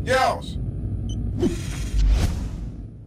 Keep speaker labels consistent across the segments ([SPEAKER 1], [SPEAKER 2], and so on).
[SPEAKER 1] Yeousch!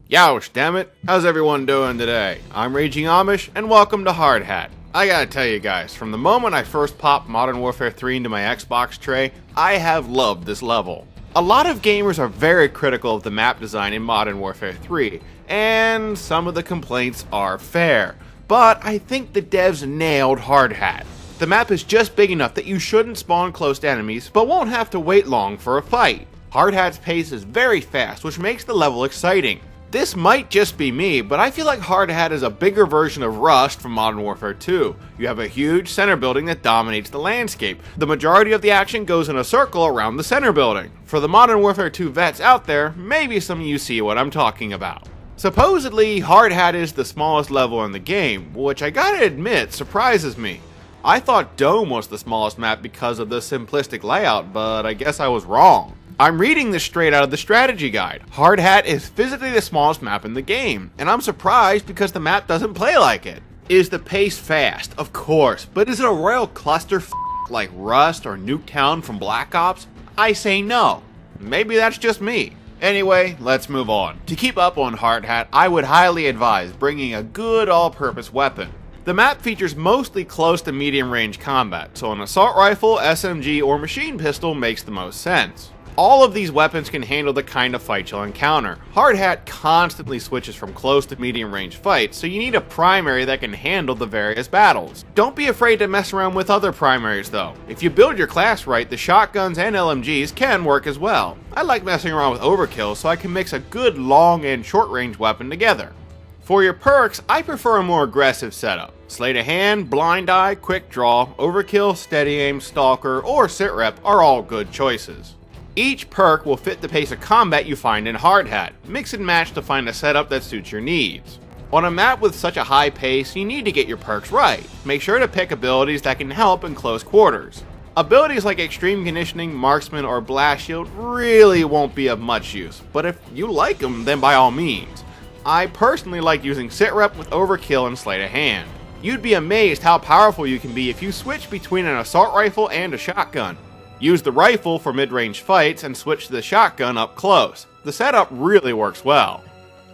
[SPEAKER 2] Yeousch, dammit! How's everyone doing today? I'm RagingAmish, and welcome to Hardhat. I gotta tell you guys, from the moment I first popped Modern Warfare 3 into my Xbox tray, I have loved this level. A lot of gamers are very critical of the map design in Modern Warfare 3, and some of the complaints are fair, but I think the devs nailed Hardhat. The map is just big enough that you shouldn't spawn close to enemies, but won't have to wait long for a fight. Hardhat's pace is very fast, which makes the level exciting. This might just be me, but I feel like Hardhat is a bigger version of Rust from Modern Warfare 2. You have a huge center building that dominates the landscape. The majority of the action goes in a circle around the center building. For the Modern Warfare 2 vets out there, maybe some of you see what I'm talking about. Supposedly, Hardhat is the smallest level in the game, which I gotta admit surprises me. I thought Dome was the smallest map because of the simplistic layout, but I guess I was wrong. I'm reading this straight out of the strategy guide. Hardhat is physically the smallest map in the game, and I'm surprised because the map doesn't play like it. Is the pace fast? Of course, but is it a royal cluster like Rust or Nuketown from Black Ops? I say no. Maybe that's just me. Anyway, let's move on. To keep up on Hardhat, I would highly advise bringing a good all-purpose weapon. The map features mostly close to medium range combat, so an assault rifle, SMG, or machine pistol makes the most sense. All of these weapons can handle the kind of fight you'll encounter. Hardhat constantly switches from close to medium range fights, so you need a primary that can handle the various battles. Don't be afraid to mess around with other primaries though. If you build your class right, the shotguns and LMGs can work as well. I like messing around with overkill so I can mix a good long and short range weapon together. For your perks, I prefer a more aggressive setup. Sleight of Hand, Blind Eye, Quick Draw, Overkill, Steady Aim, Stalker, or Sitrep are all good choices. Each perk will fit the pace of combat you find in Hardhat. Mix and match to find a setup that suits your needs. On a map with such a high pace, you need to get your perks right. Make sure to pick abilities that can help in close quarters. Abilities like Extreme Conditioning, Marksman, or Blast Shield really won't be of much use, but if you like them, then by all means. I personally like using Sitrep with Overkill and Sleight of Hand. You'd be amazed how powerful you can be if you switch between an assault rifle and a shotgun. Use the rifle for mid-range fights and switch to the shotgun up close. The setup really works well.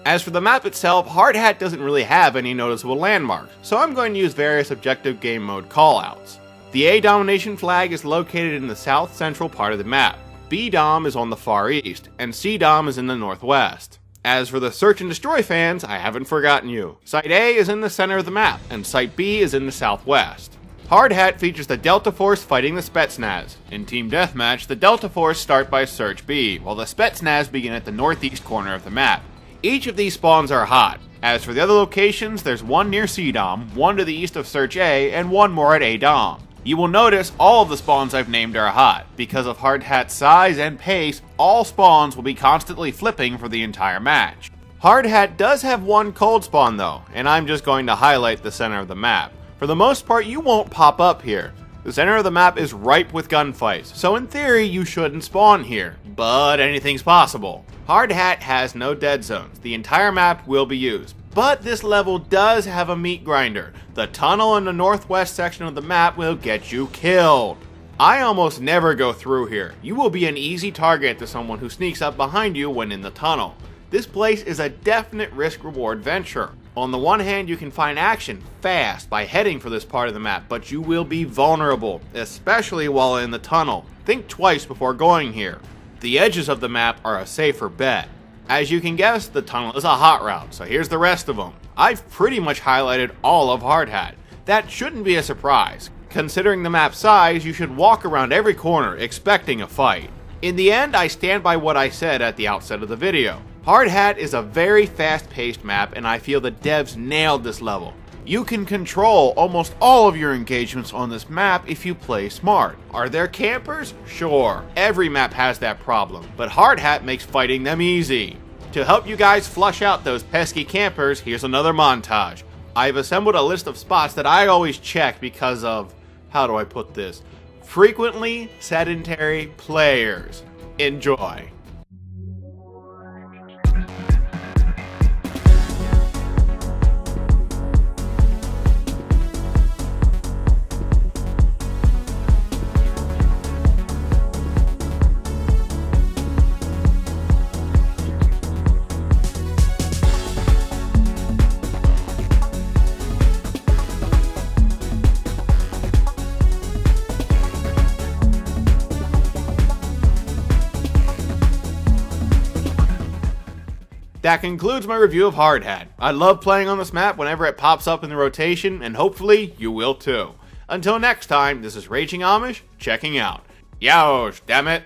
[SPEAKER 2] As for the map itself, Hardhat doesn't really have any noticeable landmarks, so I'm going to use various objective game mode callouts. The A domination flag is located in the south central part of the map, B dom is on the far east, and C dom is in the northwest. As for the search and destroy fans, I haven't forgotten you. Site A is in the center of the map, and Site B is in the southwest. Hardhat features the Delta Force fighting the Spetsnaz. In Team Deathmatch, the Delta Force start by Search B, while the Spetsnaz begin at the northeast corner of the map. Each of these spawns are hot. As for the other locations, there's one near C dom, one to the east of Search A, and one more at A dom. You will notice all of the spawns I've named are hot. Because of Hardhat's size and pace, all spawns will be constantly flipping for the entire match. Hardhat does have one cold spawn though, and I'm just going to highlight the center of the map. For the most part, you won't pop up here. The center of the map is ripe with gunfights, so in theory you shouldn't spawn here, but anything's possible. Hardhat has no dead zones. The entire map will be used. But this level does have a meat grinder. The tunnel in the northwest section of the map will get you killed. I almost never go through here. You will be an easy target to someone who sneaks up behind you when in the tunnel. This place is a definite risk-reward venture. On the one hand, you can find action fast by heading for this part of the map, but you will be vulnerable, especially while in the tunnel. Think twice before going here. The edges of the map are a safer bet. As you can guess, the tunnel is a hot route, so here's the rest of them. I've pretty much highlighted all of Hardhat. That shouldn't be a surprise. Considering the map size, you should walk around every corner expecting a fight. In the end, I stand by what I said at the outset of the video. Hardhat is a very fast-paced map, and I feel the devs nailed this level. You can control almost all of your engagements on this map if you play smart. Are there campers? Sure. Every map has that problem, but Hardhat makes fighting them easy. To help you guys flush out those pesky campers, here's another montage. I've assembled a list of spots that I always check because of, how do I put this, frequently sedentary players. Enjoy. That concludes my review of Hardhat. I love playing on this map whenever it pops up in the rotation, and hopefully you will too. Until next time, this is Raging Amish checking out. Yeousch, damn it!